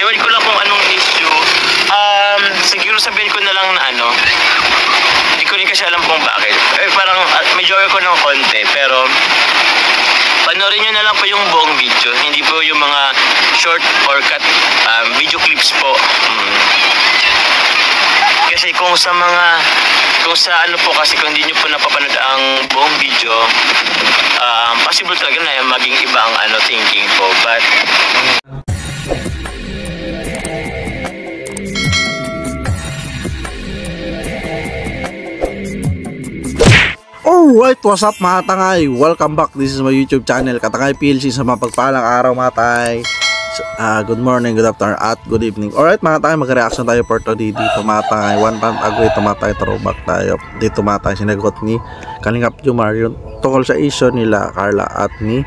Ewan ko lang kung anong issue. Siguro sabihin ko na lang na hindi ko rin kasi alam kung bakit. Parang medyo ko ng konti, pero panoorin nyo na lang po yung buong video. Hindi po yung mga short or cut video clips po. Kasi kung sa po kasi kung hindi nyo po napapanood ang buong video, possible talaga na maging iba ang thinking po. But alright, what's up mga tangay? Welcome back, this is my YouTube channel, Katangay PLC. Sa mga pagpalang araw mga tay, good morning, good afternoon, at good evening. Alright mga tay, mag-reaction tayo for today. Dito mga tay, one month ago ito mga tay, throwback tayo. Dito mga tay, sinagot ni Kalingap Jomar yung tungkol sa issue nila Carla at ni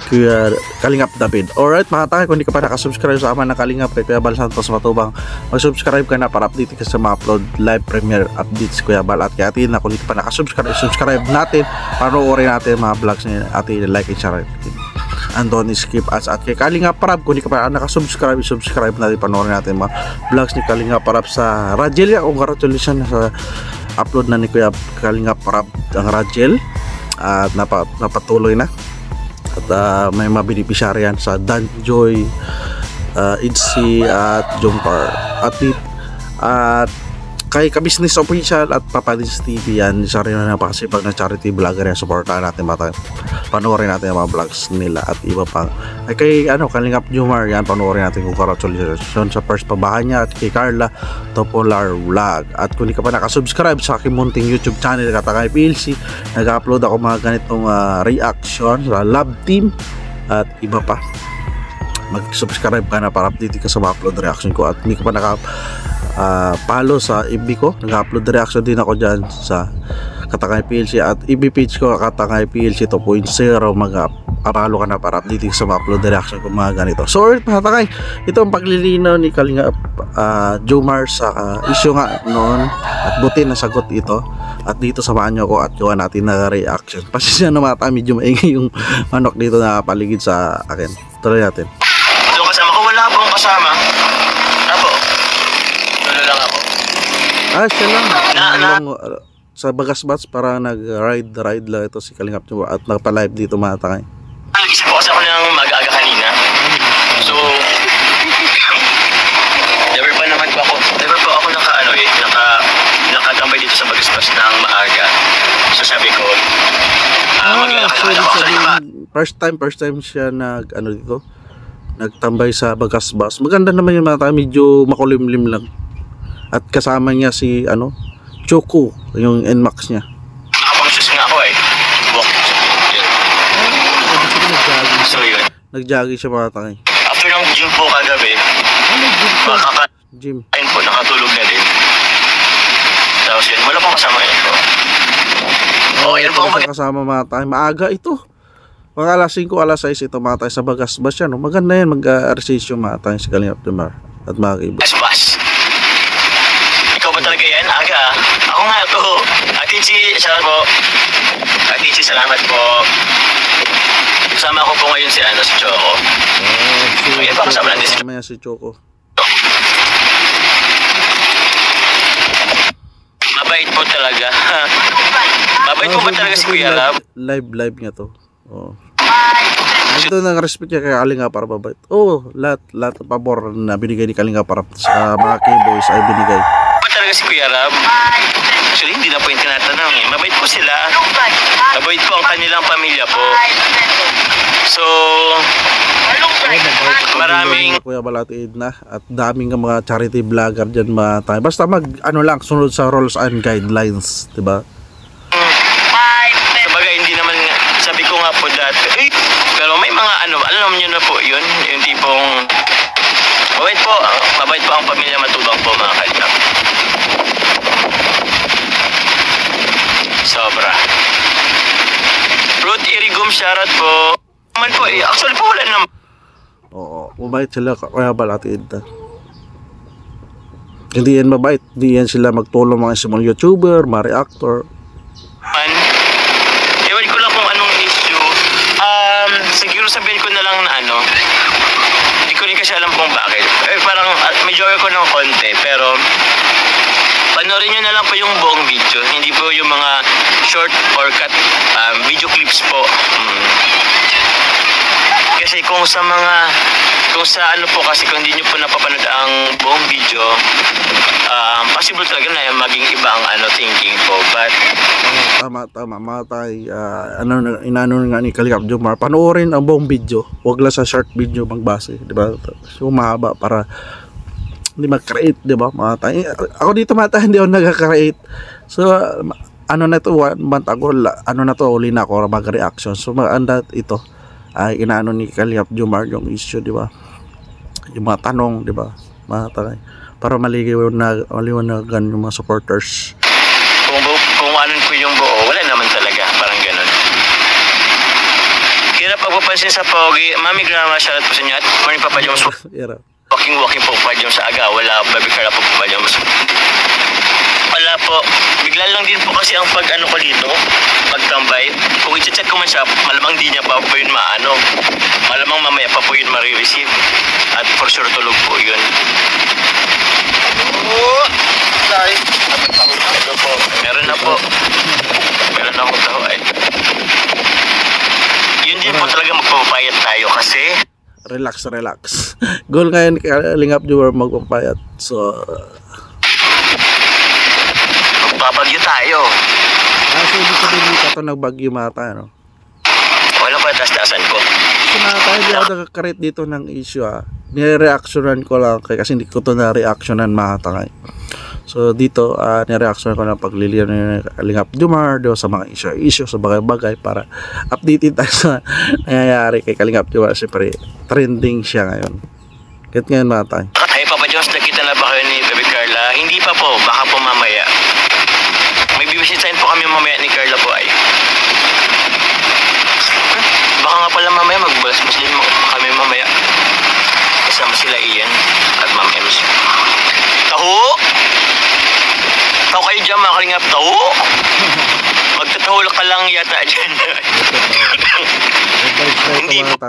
Kuya Kalingap David. Alright mga tay, kung hindi ka pa nakasubscribe sa aman ng Kalingap kay Kuya Bal Santos Matubang, mag-subscribe ka na para update ka sa mga upload live premiere updates Kuya Bal. At kaya atin na kung hindi ka pa nakasubscribe, subscribe natin, panoorin natin mga vlogs niya, atin like and share and don't skip ads. At kay Kalingap Parab, kung hindi ka pa nakasubscribe, subscribe natin, panoorin natin mga vlogs ni Kalingap Parab sa Rajel. Congratulations sa upload na ni Kuya Kalingap Parab ang Rajel, at napatuloy na. At may mga beneficiary yan sa Danjoy, Idsi at Jomcar at kay Ka-Business Official at Papadins TV. Yan, isa rin na napakasipag na charity vlogger yan. Supportahan natin mga, panoorin natin ang mga vlogs nila at iba pa. Ay kay Kalingap Jomar, yan, panoorin natin kung congratulations sa first pabahan niya. At kay Carla Topolar Vlog. At kung hindi ka pa nakasubscribe sa aking munting YouTube channel Katangay PLC, nag-upload ako mga ganitong reaction sa Love Team at iba pa. Mag-subscribe ka na para update ka sa mga upload reaction ko. At hindi ka pa follow sa FB ko, nag-upload reaction din ako dyan sa Katangay PLC, at FB page ko Katangay PLC 2.0. Mag-apalo ka na para update sa mga upload reaction ko mga ganito. So alright mga Katangay, ito ang paglilinaw ni Kalingap Jomar sa issue nga noon, at buti na sagot ito. At dito samahan nyo ko at gawa natin na reaction. Pasensya na mga Katangay, medyo maingay yung manok dito na paligid sa akin. Tuloy natin. Yung kasama ko, wala akong kasama. Lang ako. Siya lang. Sa Bagasbats para nag-ride lang ito si Kalingap Jomar at nagpa-live dito mga Katangay. Nag-isip po kasi ako ng mag-aga kanina. So, never po ako nakatambay dito sa Bagasbats ng maaga. So sabi ko, first time siya dito, nagtambay sa Bagasbats. Maganda naman yung mga Katangay, medyo makulimlim lang. At kasama niya si Choco, yung NMAX niya. Nakapag-shoes nga ako So yun, nag-jogging siya mga Katangay. after ng gym po kagabi, Gym. Ayun po, nakatulog na din. Tapos yun, wala pang kasama yun po. Yan po ang kasama mga Katangay. Maaga ito. Mga alas 5, alas 6 ito mga Katangay sa Bagasbats yan. Maganda yan, mag-arsesyo mga Katangay si Kalingap Jomar at mga kaibigan. Bagasbats. Ikaw ba talaga yan? Aga. Ako nga to. Atichi, salamat po. Atichi, salamat po. Kasama ko po ngayon si Choco. Ngayon pa kasama natin si Choco. Mabait po talaga. Mabait po ba talaga si Kuya Rab? Live niya to. Ito nang respect niya kay Kalingap para mabait. Lahat ng pabor na binigay ni Kalingap para sa mga K-boys ay binigay. Talaga si Kuya Rab? Actually, hindi na po yung tinatanong eh. Mabait po sila. Mabait po ang kanilang pamilya po. So, maraming Kuya Balatid na at daming mga charity vlogger dyan mga tayo. Basta lang, sunod sa rules and guidelines, diba? Sabagay, hindi naman, sabi ko nga po dati, pero may mga alam nyo na po yun, yung tipong mabait po ang pamilya Matubang po mga Kalingap. Sobra. Ruth Irigum, shoutout po. Man po actually po wala naman. Mabait sila Kuya Balatid. Hindi yan mabait, hindi yan sila magtulong mga small YouTuber, mga reactor. Ewan ko lang kung anong issue. Siguro sabihin ko na lang na hindi ko rin kasi alam kung bakit. parang may joke ko ng konti, pero panoorin nyo na lang po yung buong video. Hindi po yung mga short or cut video clips po. Kasi kung sa ano po kasi kung hindi nyo po napapanood ang buong video, possible talaga na maging iba ang thinking po. But tama mga tay, inano nga ni Kalingap Jomar, panoorin ang buong video, wag lang sa short video magbase, di ba? So mahaba para hindi mag-create, di ba mga tay? Ako dito mga tay, hindi ako nag-create. So ano na to, 1 month ago, uli na ako mag-reaction. So maganda ito ay inaano ni Kalingap Jomar yung issue, di ba? Yung mga tanong, di ba? Mga tay, para maliwanagan yung mga supporters. Kung ano po yung buo, wala naman talaga, parang ganun. Kaya pagpapansin sa pogi, Mami Grandma, shoutout po sa inyo at morning Papa Joms. Walking po Papa Joms sa aga, wala Baby Carla po Papa Joms. Wala po, bigla lang din po kasi ang pag-ano ko dito, magtambay. Kung i-chat ko man siya, malamang di niya pa po yun malamang mamaya pa po yun ma-receive. At for sure tulog po yun. Sorry. Ito po, meron na po. Meron na akong taho ay. Yun din po talaga magpapayat tayo kasi relax. Goal ngayon Kalingap Jomar magpapayat. So babagyo tayo. So ibig sabihin dito ito nagbagyo mata, no? Wala pa taas-taasan ko. So tayo hindi ako nagkakarit dito ng issue, Nireactionan ko lang kasi hindi ko ito na-reactionan mata ngayon. So dito nireactionan ko ng pagliliyan ni Kalingap Jomar sa mga issue sa bagay-bagay para updated tayo sa nangyayari kay Kalingap Jomar. Siyempre trending siya ngayon. Kahit ngayon mata. Ay Papa Jones, nakita na ba kayo ni Baby Carla? Hindi pa po, baka po mamaya. May bibisitahin po kami mamaya ni Carla po ay. Baka nga pala mamaya magbalas-bas din kami mamaya. Kasama sila Ian at Ma'am Ems. Taho! Taho kayo dyan mga Kalingap, taho! Magtataho ka lang yata dyan. Hindi po.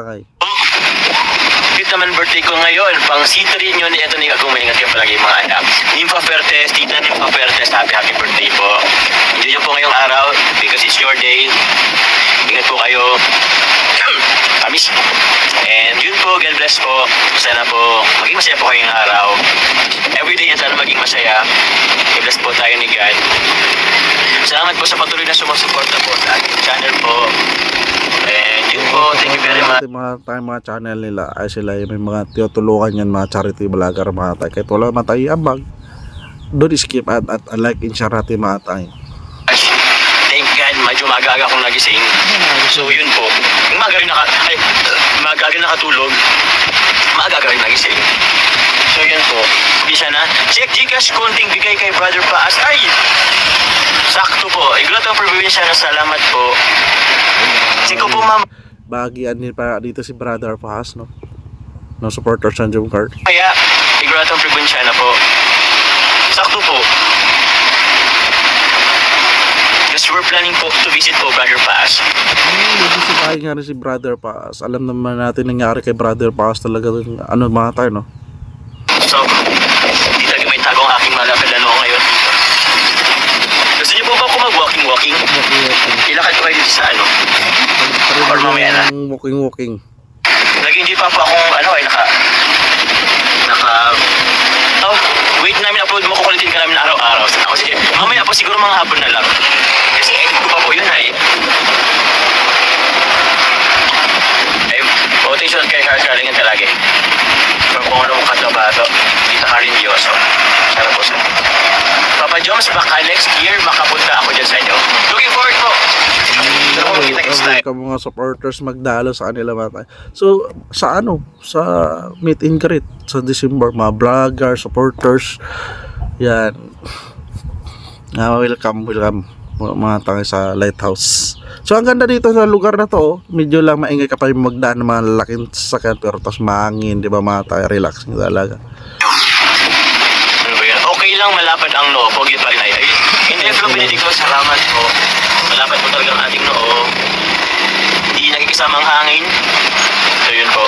Naman birthday ko ngayon, pang C3 nyo ni Anthony Kagong, maingat kayo palagi mga anak. Nympha Fertes, Tita Nympha Fertes, happy birthday po. Enjoy nyo po ngayong araw because it's your day. Ingat po kayo. Kamis. And yun po, God bless po. Sana po, maging masaya po kayong araw. Everyday yan, sana maging masaya. I-bless po tayo ni God. Salamat po sa patuloy na sumusuporta po sa ating channel po. And yun po, thank you very much. Mga channel nila ay sila may mga tinutulungan yan, mga charity vlogger mga tay. Kahit wala matay ambag, don't skip at like and share natin mga tay. Thank God, medyo maaga akong nagising. So yun po, maaga rin nakatulog, maaga rin nagising. So yun po, bisa na. Check Gcash, konting bigay kay Brother Paas. Ay! Sakto po. Igulot ang probinsya na salamat po. Siko po ma'am. Bahagian din para dito si Brother Paas, no? No supporter sa Jomar. Kaya, igulot ang probinsya na po. Sakto po. Because we're planning po to visit po Brother Paas. Bisitahin nga rin si Brother Paas. Alam naman natin nangyari kay Brother Paas talaga mga tayo, no? So, hindi talaga may tagong aking malapad ngayon. Gusto niyo po ba ako mag-walking? Ilakad ko kayo dito sa or mamaya na? Walking. Lagi hindi pa po akong wait namin upload mo, kukulitin ka namin araw-araw. Sige, mamaya po siguro mga hapon na lang. Kasi edit ko pa po yun quotation kay Karingan talagi. Kung ano mong katabato, dito ka rin Diyoso. Sana po sa Papa Joms, baka next year makapunta ako dyan sa inyo. Looking forward po. Mga supporters magdalo sa kanila mga. So sa sa meet and greet sa December, mga vlogger, supporters yan, welcome mga tayo sa Lighthouse. So ang ganda dito sa lugar na to, medyo lang maingay ka pa yung magdaan ng mga lalaking sasakyan pero tapos mahangin, di ba mga tayo, relax nyo talaga. Okay lang, malapad ang noo, pogi pa rin ay. Hindi, Flo Benedico, salamat po. Malapad po talaga ang ating noo. Hindi nakikisama ang hangin. So yun po.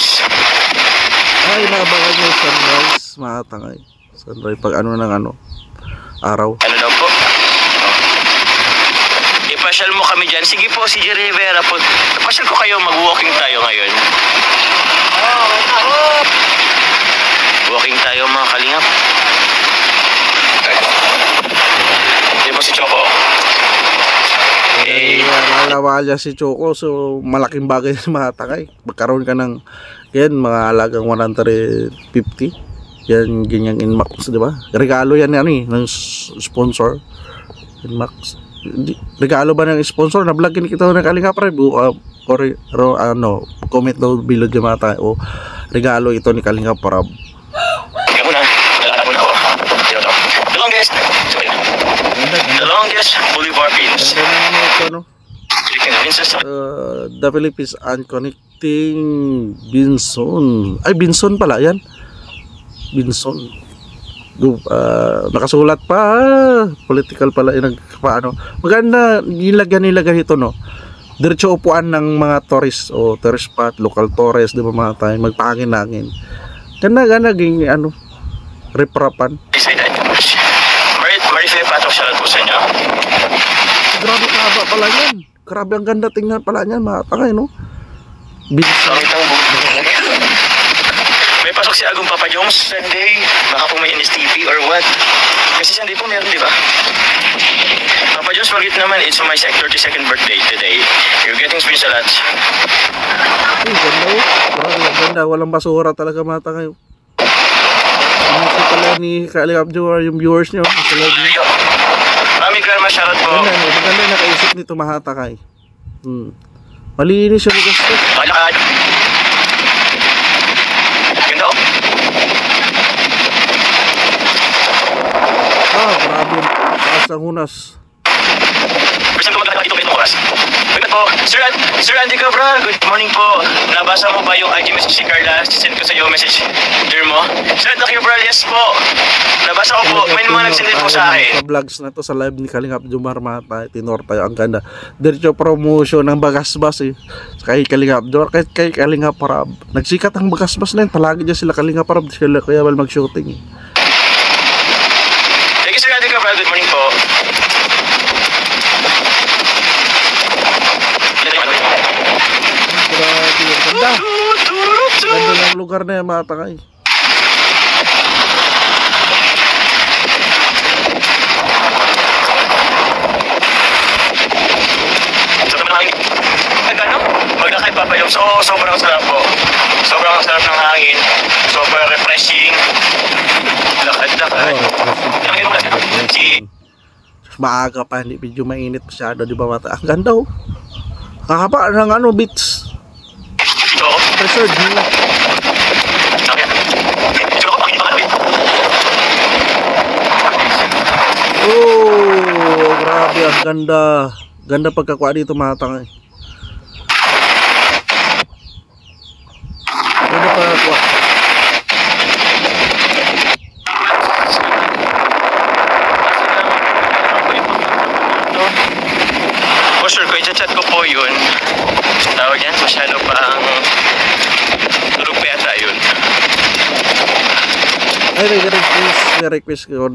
sunrise. Ay, naabangan nyo yung sunrise, mga tangay. Sunrise, pag ano ng ano, araw. Ano daw po? Ipasyal mo kami dyan. Sige po, si Jerry Rivera po. Ipasyal ko kayo, mag-walking tayo ngayon. Walking tayo mga kalingap. Hindi po si Choco. Lalawalya si Choco, so malaking bagay sa mga tangay. Magkaroon ka ng yan, mga alagang 150. Yan, ganyang Inmax, di ba? Regalo yan ng sponsor. Inmax. Regalo ba ng sponsor? Na-vlogin kita ng Kalingap Rap. Comment daw below dyan mga tayo. O, regalo ito ni Kalingap Rap. Ikaw muna. Lalakad muna ako. Sino to? The longest boulevard pins. The Philippines and connecting Binson. Ay, Binson pala yan. Binson. Nakasulat pa. Political pala. Maganda. Nilagyan ito, no? Diretso upuan ng mga tourist o tourist spot, local tourist, di ba mga tayo? Magpangin-angin. Ganda, ging, riprapan. Marifay Patok, shoutout po sa inyo. Grabe kahaba pala yan. Grabe ang ganda tingnan pala yan, mga tangay, no? Binson. May pasok si Agong Papa Jones Sunday. Baka po may NSTP or what. Kasi Sunday po meron, di ba? Papa Jones, magit naman. It's my 32nd birthday today. You're getting spins a lot. Uy, ganda oh. Grabe, ang ganda. Walang basura talaga, mga tangay. Kasi pala ni Kalingap Joe, yung viewers nyo. Mami Grandma, shoutout po. Maganda yung nakaisip nito, mga tangay. Malinis yung gusto. Malakad. Ganda oh. Grabe. Taas ng hunas. First time ko magkakita dito ngayong oras. Magkat po, Sir Andy Cabral, good morning po. Nabasa mo ba yung IG message si Carla? Send ko sa iyo message. Dear mo? Sir Andy Cabral, yes po. Nabasa ko po. May mga nagsend din po sa akin. Sa vlogs na to, sa live ni Kalingap Jomar Mata, tinor tayo. Ang ganda. Diretso promotion ng Bagasbas eh. Kay Kalingap Jomar, kay Kalingap Parab. Nagsikat ang Bagasbas na yun. Palagi dyan sila Kalingap Parab. Sila kaya wal mag-shooting eh. Thank you, Sir Andy Cabral. Good morning po. Ganda. Ganda ng lugar na yan, mga tangay. So, magkakay Papa Jones. Oo, sobrang sarap po. Sobrang sarap ng hangin. Sobrang refreshing. Lakad-lakad. Maaga pa, hindi medyo mainit masyado, di ba, mata? Ang ganda oh. Kahaba ng beach. Resort nila. Oh, grabe, ang ganda. Ganda pagkakuha dito, mga tangay. Ganda pagkakuha. For sure, kung i-chat ko po yun, tawag yan, masyado pang rupeta yun. Ay, may request ko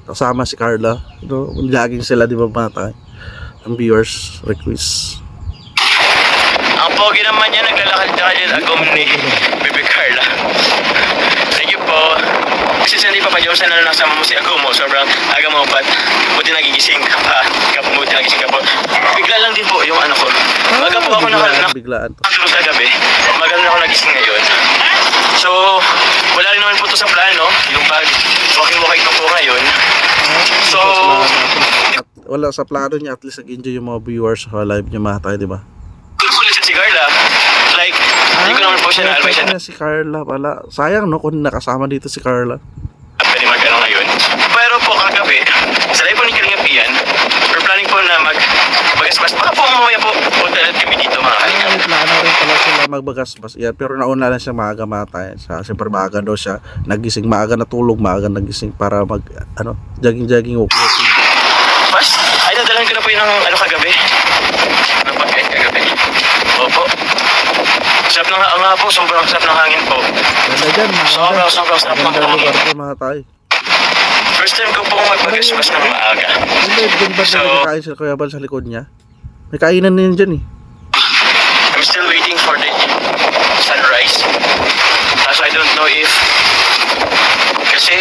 kasama si Carla. Laging sila, di ba, mga ang viewers request. Ang pogi naman niya, naglalakad-lakad yung agom ni Baby Carla. Thank you po. Kasi sa hindi pa Jones na nasama mo si agom mo, sobrang aga mo pat. Buti nagigising ka pa. Buti nagigising ka po. Bigla lang din po yung ano ko. Maga po ako biglaan to. Nakatulog sa gabi. Maga na ako nagising ngayon. So, wala rin naman po ito sa plano. Yung pag walking ko po ngayon. So, wala sa plano niya, at least nag-enjoy yung mga viewers sa live niya, mga tayo, di ba? Sulit si Carla. Like, hindi ko naman po siya na-advise siya. Si Carla pala. Sayang, no, kung nakasama dito si Carla. Pwede mag-ano ngayon. Pero po kagabi, sa live po ni Kalingap Ian, we're planning po na mag-bagasbas. Baka po mamaya po, punta natin kami dito mga Kalingap. May plano rin pala sila magbagasbas. Yeah, pero nauna lang siya maaga, matay. Siyempre maaga daw siya. Nagising maaga, natulog maaga, nagising para jogging-jogging, walking. Mas, ay nadalan ko na po yung kagabi. Ng pagkain kagabi. Opo. Sarap ng nga po, sobrang sarap ng hangin po. Ganda dyan. Sobrang sarap ng Ganda hangin. lugar dyan mga tay. First time ko pong magpagaspas ng maaga. Hindi, dyan ba So- nagkakain sila Kuya Bal sa likod niya? May kainan na yun dyan eh. I'm still waiting for the sunrise. Kaso I don't know if... Kasi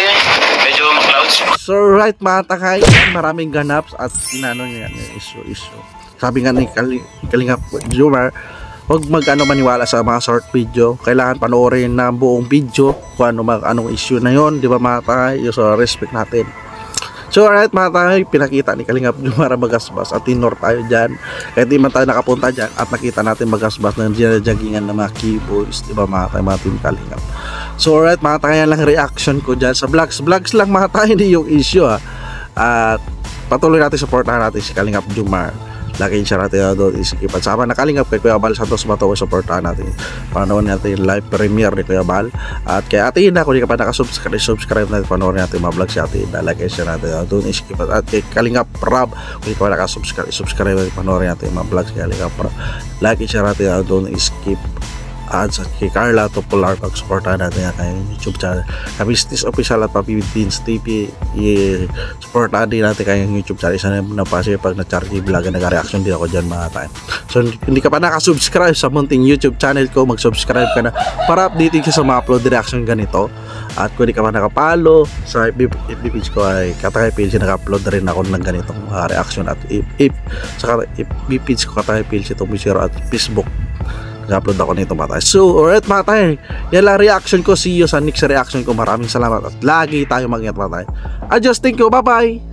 medyo ma-clouds. So right mga takay, maraming ganaps at inano niya yan, issue. Sabi nga ni Kalingap Jomar, huwag maniwala sa mga short video. Kailangan panoorin na buong video kung anong issue na yon, di ba mga takay? So respect natin. So alright mga takay, pinakita ni Kalingap Jomar magasbas at tinor tayo dyan. Kahit di man tayo nakapunta dyan at nakita natin magasbas ng ginajaggingan ng mga keyboards, di ba mga takay, mga team Kalingap. So alright mga takay, yan lang reaction ko dyan sa vlogs lang mga takay, hindi yung issue ha. At patuloy natin supportahan natin si Kalingap Jomar. Lagi siya natin doon isikipan. Sama na Kalingap kay Kuya Bal Santos Matawa, supportahan natin. Panoorin natin yung live premiere ni Kuya Bal. At kay Ate Ina, kung di ka pa nakasubscribe, subscribe natin, panoorin natin mga vlog si Ate Ina. Lagi siya natin doon isikipan. At kay Kalingap Rab, kung di ka pa nakasubscribe, subscribe natin, panoorin natin mga vlog si Kalingap Rab. Lagi siya natin doon iskip. At sa kay Carla Topolar, pag-supportahan natin ang kanyang YouTube channel. Kabistis Official at Papi Teens TV, supportahan din natin kanyang YouTube channel. Isa na pa siya pag na-charge vlog, nag-reaction din ako dyan mga tayo. So hindi ka pa nakasubscribe sa munting YouTube channel ko, mag-subscribe ka na para updated ka sa mga upload reaction ganito. At kung hindi ka pa nakapalo sa FB page ko, ay Katakay PLC, naka-upload na rin ako ng ganitong reaction. At sa FB page ko, Katakay PLC, itong at Facebook, nag-upload ako nito mga tayo. So alright mga tayo, yan lang reaction ko. See you sa next reaction ko. Maraming salamat at lagi tayo mag-ingat mga tayo. Adios, thank you, bye bye.